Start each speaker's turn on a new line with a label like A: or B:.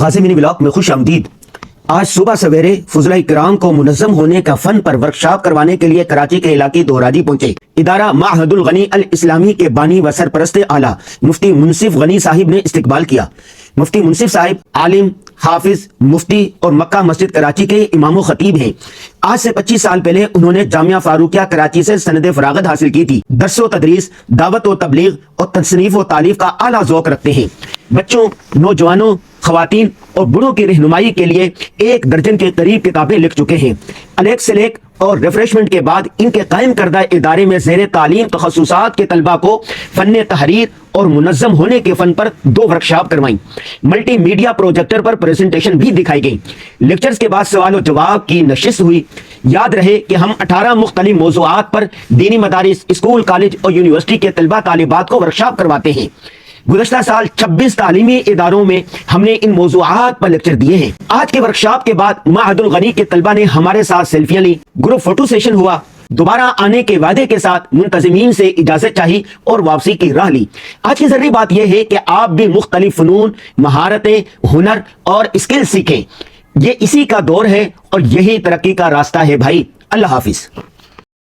A: غازی منی block میں خوش آمدید۔ آج صبح سویرے فضلاء کرام کو منظم ہونے کا فن پر ورکشاپ کروانے کے لیے کراچی کے علاقے دہراجی پہنچے۔ ادارہ معہد الغنی الاسلامی کے بانی و سرپرست اعلیٰ مفتی منصف غنی صاحب نے استقبال کیا۔ مفتی منصف صاحب عالم، حافظ، مفتی اور مکہ مسجد کراچی کے امام و خطیب ہیں۔ آج سے 25 سال پہلے انہوں نے جامعہ فاروقیہ کراچی سے سند فراغت حاصل کی تھی۔ درس و تدریس، دعوت و تبلیغ اور تصنیف و تالیف کا اعلیٰ ذوق رکھتے ہیں۔ بچوں، نوجوانوں، خواتین اور بڑوں کی رہنمائی کے لیے 1 درجن کے قریب کتابیں لکھ چکے ہیں۔ الیک سلیک اور ریفریشمنٹ کے بعد ان کے قائم کردہ ادارے میں زیر تعلیم تخصصات کے طلبہ کو فن تحریر اور منظم ہونے کے فن پر 2 ورکشاپ کروائیں۔ ملٹی میڈیا پروجیکٹر پر پریزنٹیشن بھی دکھائی گئی۔ لیکچرز کے بعد سوال و جواب کی نشست ہوئی۔ یاد رہے کہ ہم 18 مختلف موضوعات پر دینی مدارس، اسکول، کالج اور یونیورسٹی کے طلبہ طالبات کو ورکشاپ کرواتے ہیں۔ گزشتہ سال 26 تعلیمی اداروں میں ہم نے ان موضوعات پر لیکچر دیے ہیں۔ آج کے ورکشاپ کے بعد معہد الغنی کے طلبہ نے ہمارے ساتھ سیلفیاں لی، گروپ فوٹو سیشن ہوا، دوبارہ آنے کے وعدے کے ساتھ منتظمین سے اجازت چاہی اور واپسی کی راہ لی۔ آج کی ضروری بات یہ ہے کہ آپ بھی مختلف فنون، مہارتیں، ہنر اور اسکل سیکھیں۔ یہ اسی کا دور ہے اور یہی ترقی کا راستہ ہے بھائی۔ اللہ حافظ۔